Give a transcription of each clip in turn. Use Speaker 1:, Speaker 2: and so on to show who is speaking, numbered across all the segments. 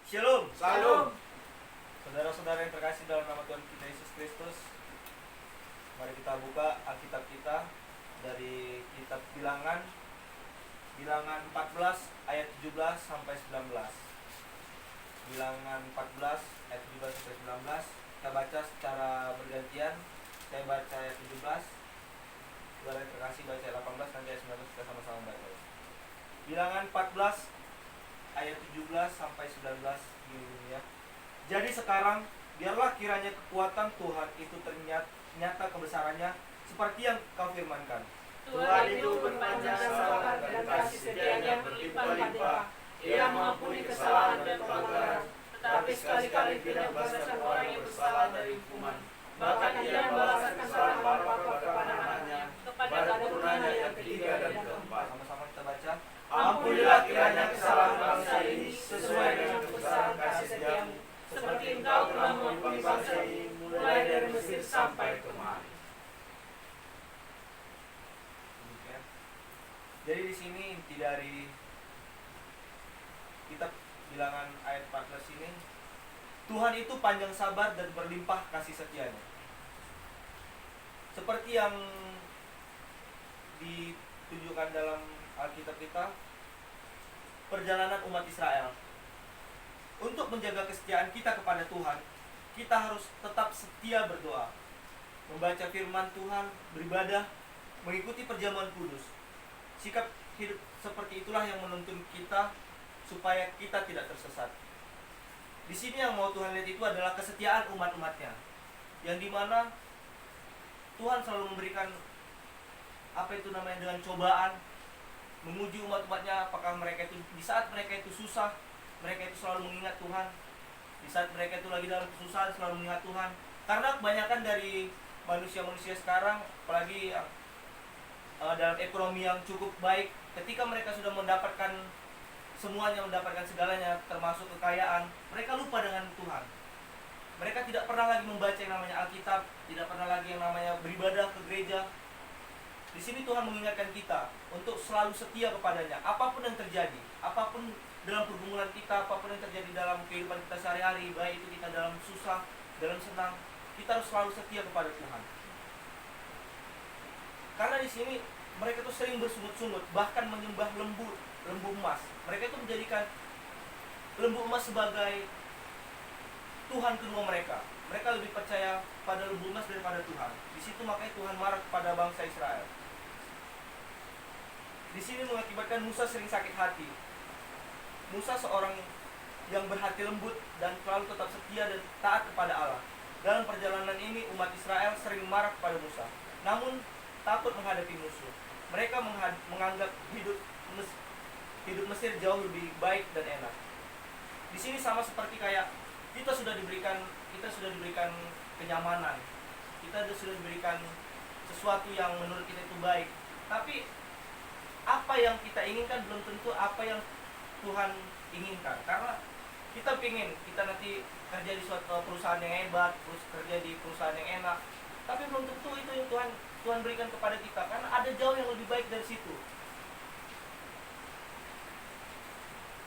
Speaker 1: Shalom.
Speaker 2: Shalom.
Speaker 1: Saudara-saudara yang terkasih dalam nama Tuhan kita Yesus Kristus, mari kita buka Alkitab kita dari kitab Bilangan 14 ayat 17 sampai 19. Bilangan 14 ayat 17 sampai 19. Kita baca secara bergantian. Saya baca ayat 17, saudara yang terkasih baca ayat 18, nanti ayat 19 kita sama-sama baca. Bilangan 14 ayat 17 sampai 19 ya. Jadi sekarang biarlah kiranya kekuatan Tuhan itu nyata kebesarannya seperti yang kau firmankan.
Speaker 2: Tuhan itu berpanjang sabar dan kasih setianya berlimpah-limpah. Ia mengampuni kesalahan dan pelanggaran, tetapi sekali-kali tidak membebaskan orang yang bersalah dari hukuman. Bahkan ia membalaskan kesalahan bapa kepada anaknya, kepada keturunannya yang ketiga dan keempat.
Speaker 1: Sama-sama kita baca.
Speaker 2: Ampunilah kiranya kesalahan bangsa ini sesuai dengan kebesaran kasih setiamu, seperti Engkau telah mengampuni bangsa ini mulai dari Mesir sampai kemari.
Speaker 1: Jadi di sini inti dari kitab Bilangan ayat 14 ini, Tuhan itu panjang sabar dan berlimpah kasih setianya. Seperti yang ditunjukkan dalam Alkitab kita, perjalanan umat Israel. Untuk menjaga kesetiaan kita kepada Tuhan, kita harus tetap setia berdoa, membaca firman Tuhan, beribadah, mengikuti perjamuan kudus. Sikap hidup seperti itulah yang menuntun kita supaya kita tidak tersesat. Di sini yang mau Tuhan lihat itu adalah kesetiaan umat-umatnya, yang dimana Tuhan selalu memberikan dengan cobaan, menguji umat-umatnya apakah mereka itu di saat mereka itu susah, mereka itu selalu mengingat Tuhan. Di saat mereka itu lagi dalam kesusahan selalu mengingat Tuhan. Karena kebanyakan dari manusia-manusia sekarang, apalagi dalam ekonomi yang cukup baik, ketika mereka sudah mendapatkan semuanya, mendapatkan segalanya termasuk kekayaan, mereka lupa dengan Tuhan. Mereka tidak pernah lagi membaca yang namanya Alkitab, tidak pernah lagi yang namanya beribadah ke gereja. Di sini Tuhan mengingatkan kita untuk selalu setia kepadanya, apapun yang terjadi, apapun dalam pergumulan kita, apapun yang terjadi dalam kehidupan kita sehari-hari, baik itu kita dalam susah, dalam senang, kita harus selalu setia kepada Tuhan. Karena di sini mereka tuh sering bersungut-sungut, bahkan menyembah lembu emas. Mereka itu menjadikan lembu emas sebagai Tuhan kedua mereka. Mereka lebih percaya pada lembu emas daripada Tuhan. Di situ makanya Tuhan marah kepada bangsa Israel. Di sini mengakibatkan Musa sering sakit hati. Musa seorang yang berhati lembut dan selalu tetap setia dan taat kepada Allah. Dalam perjalanan ini umat Israel sering marah kepada Musa, namun takut menghadapi musuh. Mereka menganggap hidup Mesir jauh lebih baik dan enak. Di sini sama seperti kayak kita sudah diberikan kenyamanan, kita sudah diberikan sesuatu yang menurut kita itu baik, tapi apa yang kita inginkan belum tentu apa yang Tuhan inginkan. Karena kita nanti kerja di suatu perusahaan yang hebat, terus kerja di perusahaan yang enak, tapi belum tentu itu yang Tuhan berikan kepada kita, karena ada jauh yang lebih baik dari situ.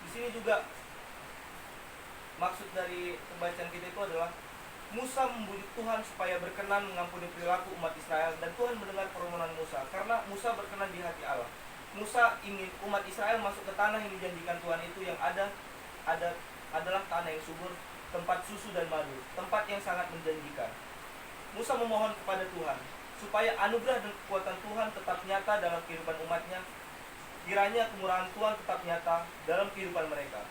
Speaker 1: Di sini juga maksud dari pembacaan kita itu adalah Musa membujuk Tuhan supaya berkenan mengampuni perilaku umat Israel, dan Tuhan mendengar permohonan Musa karena Musa berkenan di hati Allah. Musa ingin umat Israel masuk ke tanah yang dijanjikan Tuhan itu, yang adalah tanah yang subur, tempat susu dan madu, tempat yang sangat menjanjikan. Musa memohon kepada Tuhan supaya anugerah dan kekuatan Tuhan tetap nyata dalam kehidupan umatnya. Kiranya kemurahan Tuhan tetap nyata dalam kehidupan mereka.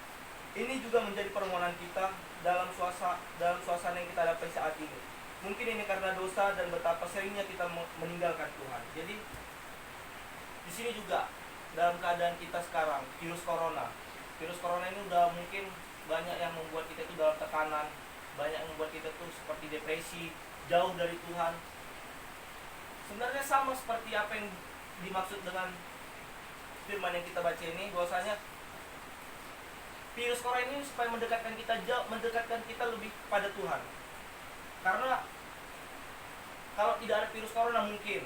Speaker 1: Ini juga menjadi permohonan kita dalam suasana yang kita hadapi saat ini. Mungkin ini karena dosa dan betapa seringnya kita meninggalkan Tuhan. Jadi di sini juga dalam keadaan kita sekarang, virus corona ini udah mungkin banyak yang membuat kita itu dalam tekanan, banyak yang membuat kita tuh seperti depresi, jauh dari Tuhan. Sebenarnya sama seperti apa yang dimaksud dengan firman yang kita baca ini, bahwasanya virus corona ini supaya mendekatkan kita lebih pada Tuhan. Karena kalau tidak ada virus corona, mungkin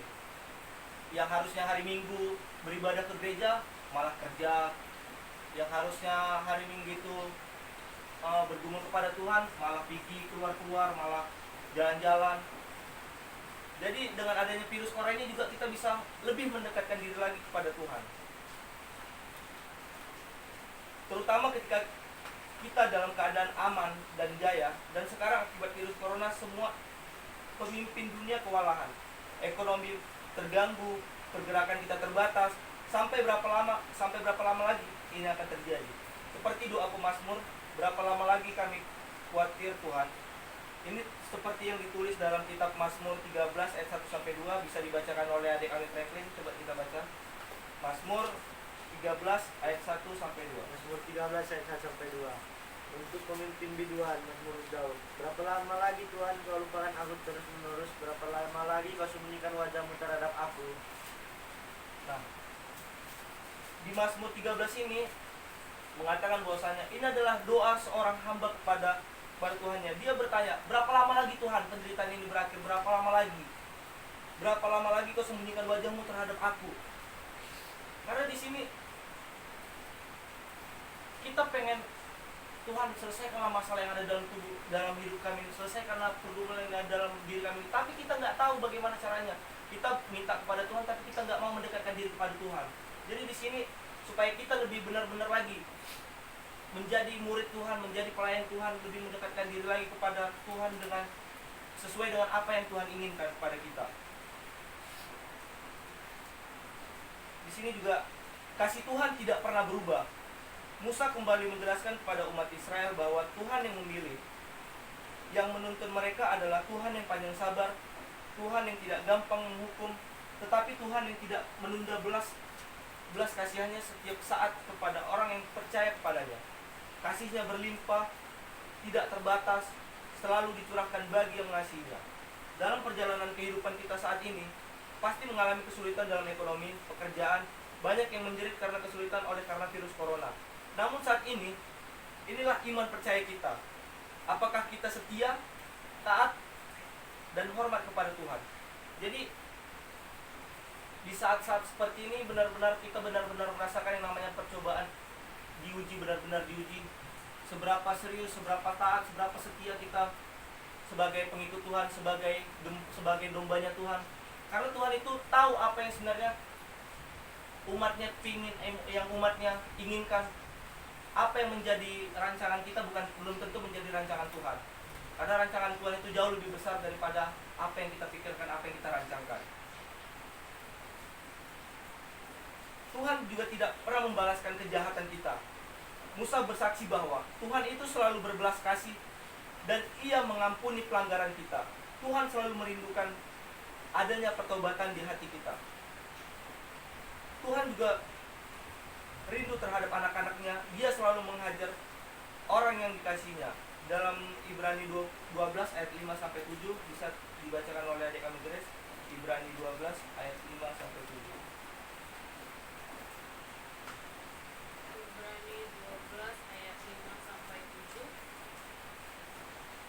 Speaker 1: yang harusnya hari Minggu beribadah ke gereja malah kerja, yang harusnya hari Minggu itu kepada Tuhan, malah pergi keluar-keluar, malah jalan-jalan. Jadi dengan adanya virus corona ini juga kita bisa lebih mendekatkan diri lagi kepada Tuhan. Terutama ketika kita dalam keadaan aman dan jaya, dan sekarang akibat virus corona semua pemimpin dunia kewalahan, ekonomi terganggu, pergerakan kita terbatas. Sampai berapa lama lagi ini akan terjadi? Seperti doa pemazmur, berapa lama lagi kami khawatir Tuhan? Ini seperti yang ditulis dalam kitab Mazmur 13 ayat 1-2, bisa dibacakan oleh adik kami Franklin. Coba kita baca Mazmur 13 ayat 1-2.
Speaker 3: Mazmur 13 ayat 1-2. Untuk pemimpin biduan, Mazmur Daud. Berapa lama lagi Tuhan kau lupakan aku terus menerus? Berapa lama lagi kau sembunyikan wajahmu terhadap aku?
Speaker 1: Nah, di Mazmur 13 ini mengatakan bahwasanya ini adalah doa seorang hamba kepada Tuhannya. Dia bertanya, berapa lama lagi Tuhan penderitaan ini berakhir? Berapa lama lagi? Berapa lama lagi kau sembunyikan wajahmu terhadap aku? Karena di sini kita pengen Tuhan selesaikanlah masalah yang ada dalam hidup kami, selesaikanlah pergumulan yang ada dalam diri kami. Tapi kita nggak tahu bagaimana caranya. Kita minta kepada Tuhan, tapi kita nggak mau mendekatkan diri kepada Tuhan. Jadi di sini supaya kita lebih benar-benar lagi menjadi murid Tuhan, menjadi pelayan Tuhan, lebih mendekatkan diri lagi kepada Tuhan dengan sesuai dengan apa yang Tuhan inginkan kepada kita. Di sini juga kasih Tuhan tidak pernah berubah. Musa kembali menjelaskan kepada umat Israel bahwa Tuhan yang memilih, yang menuntun mereka adalah Tuhan yang panjang sabar, Tuhan yang tidak gampang menghukum, tetapi Tuhan yang tidak menunda belas kasihannya setiap saat kepada orang yang percaya kepadanya. Kasihnya berlimpah, tidak terbatas, selalu dicurahkan bagi yang mengasihinya. Dalam perjalanan kehidupan kita saat ini, pasti mengalami kesulitan dalam ekonomi, pekerjaan. Banyak yang menjerit karena kesulitan karena virus corona. Namun saat ini, inilah iman percaya kita. Apakah kita setia, taat, dan hormat kepada Tuhan? Jadi, di saat-saat seperti ini kita benar-benar merasakan yang namanya percobaan. Diuji, benar-benar diuji. Seberapa serius, seberapa taat, seberapa setia kita sebagai pengikut Tuhan, sebagai dombanya Tuhan. Karena Tuhan itu tahu apa yang sebenarnya yang umatnya inginkan. Apa yang menjadi rancangan kita belum tentu menjadi rancangan Tuhan. Karena rancangan Tuhan itu jauh lebih besar daripada apa yang kita pikirkan, apa yang kita rancangkan. Tuhan juga tidak pernah membalaskan kejahatan kita. Musa bersaksi bahwa Tuhan itu selalu berbelas kasih dan Ia mengampuni pelanggaran kita. Tuhan selalu merindukan adanya pertobatan di hati kita. Tuhan juga rindu terhadap anak-anaknya. Dia selalu menghajar orang yang dikasihinya. Dalam Ibrani 12 ayat 5-7 bisa dibacakan oleh adik kami Grace. Ibrani 12 ayat 5-7.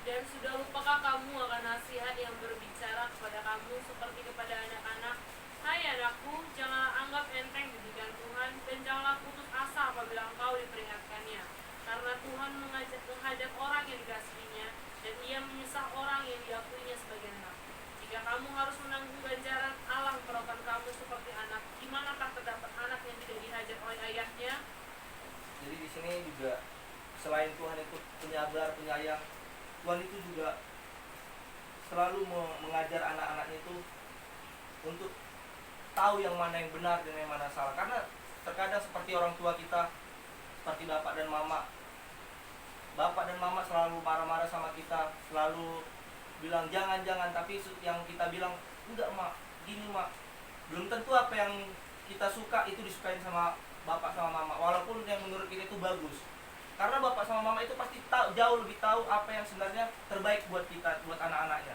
Speaker 2: Dan sudah lupakah kamu akan nasihat yang berbicara kepada kamu seperti kepada anak-anak? Hai anakku, janganlah anggap enteng didikan Tuhan, dan janganlah putus asa apabila engkau diperingatkannya. Karena Tuhan menghadap orang yang dikasihinya, dan Ia menyusah orang yang diakuinya sebagai anak. Jika kamu harus menanggung ganjaran Allah memperlakukan kamu seperti anak, di manakah terdapat anak yang tidak dihajar oleh ayahnya?
Speaker 1: Jadi di sini juga selain Tuhan itu penyabar, penyayang, Tuhan itu juga selalu mengajar anak-anaknya itu untuk tahu yang mana yang benar dan yang mana salah. Karena terkadang seperti orang tua kita, seperti bapak dan mama selalu marah-marah sama kita, selalu bilang jangan, tapi yang kita bilang enggak mak, gini mak, belum tentu apa yang kita suka itu disukain sama bapak sama mama, walaupun yang menurut kita itu bagus. Karena bapak sama mama itu pasti jauh lebih tahu apa yang sebenarnya terbaik buat kita, buat anak-anaknya.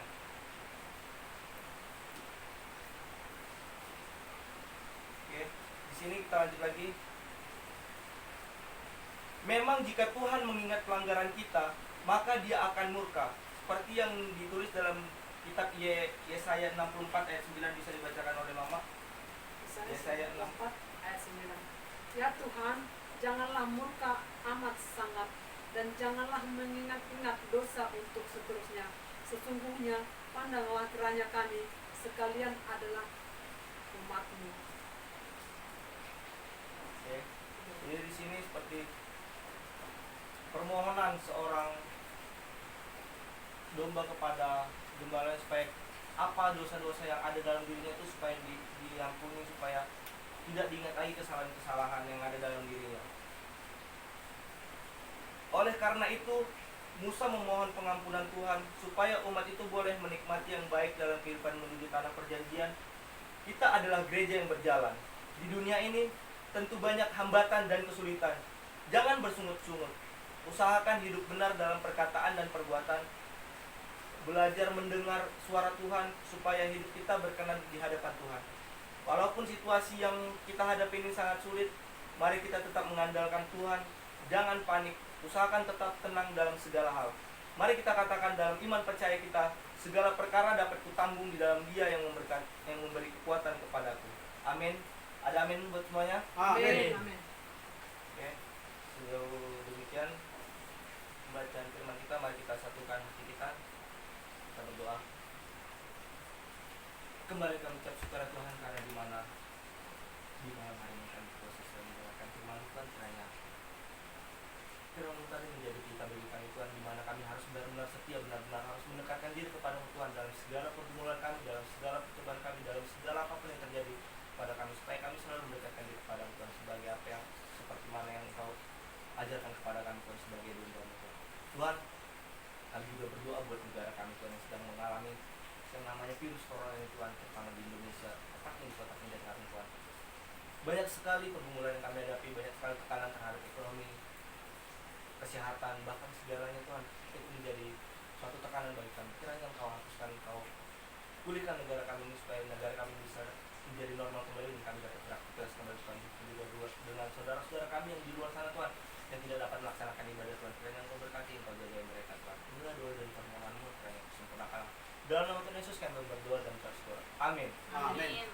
Speaker 1: Oke, di sini kita lanjut lagi. Memang jika Tuhan mengingat pelanggaran kita, maka Dia akan murka. Seperti yang ditulis dalam kitab Yesaya 64 ayat 9, bisa dibacakan oleh mama. Yesaya 64
Speaker 4: ayat 9. Ya Tuhan, janganlah murka amat sangat
Speaker 2: dan janganlah mengingat-ingat dosa untuk seterusnya. Sesungguhnya pandanglah kiranya kami sekalian adalah umat-Mu.
Speaker 1: Oke. Jadi di sini seperti permohonan seorang domba kepada gembala supaya apa dosa-dosa yang ada dalam dirinya itu supaya diampuni, supaya tidak diingat lagi kesalahan-kesalahan yang ada dalam dirinya. Oleh karena itu Musa memohon pengampunan Tuhan supaya umat itu boleh menikmati yang baik dalam kehidupan menuju tanah perjanjian. Kita adalah gereja yang berjalan. Di dunia ini tentu banyak hambatan dan kesulitan. Jangan bersungut-sungut. Usahakan hidup benar dalam perkataan dan perbuatan. Belajar mendengar suara Tuhan supaya hidup kita berkenan di hadapan Tuhan. Walaupun situasi yang kita hadapi ini sangat sulit, mari kita tetap mengandalkan Tuhan. Jangan panik. Usahakan tetap tenang dalam segala hal. Mari kita katakan dalam iman percaya kita, segala perkara dapat kutanggung di dalam Dia yang memberi kekuatan kepadaku. Amin. Ada amin buat semuanya?
Speaker 2: Amin. Amin.
Speaker 1: Oke. Sejauh demikian pembacaan firman kita, mari kita satukan hati kita. Kita berdoa. Kembali kami ucap syukur Tuhan karena di malam hari ini kami proses mendengarkan firman Tuhan, kiranya firman tadi menjadi kita bagi kami Tuhan, di mana kami harus benar-benar setia, benar-benar harus mendekatkan diri kepada Tuhan dalam segala pergumulan kami, dalam segala percobaan kami, dalam segala apapun yang terjadi pada kami, supaya kami selalu mendekatkan diri kepada Tuhan sebagai apa yang seperti mana yang Engkau ajarkan kepada kami Tuhan sebagai domba Tuhan. Tuhan, kami juga berdoa buat negara kami Tuhan yang sedang mengalami yang namanya virus corona ini Tuhan, terutama di Indonesia, tepatnya di kota Jakarta Tuhan. Banyak sekali pergumulan yang kami hadapi, banyak sekali tekanan terhadap ekonomi, kesehatan, bahkan segalanya Tuhan, itu menjadi suatu tekanan bagi kami. Kiranya Engkau hapuskan, Engkau pulihkan negara kami ini supaya negara kami bisa menjadi normal kembali dan kami dapat beraktivitas kembali Tuhan. Juga dengan saudara-saudara kami yang di luar sana Tuhan, yang tidak dapat melaksanakan ibadah Tuhan, kiranya Engkau berkati, Engkau jaga mereka Tuhan. Inilah doa dan permohonanmu, kiranya sempurnakan. Dalam nama Tuhan Yesus kami berdoa dan bersyukur. Amin.
Speaker 2: Amin.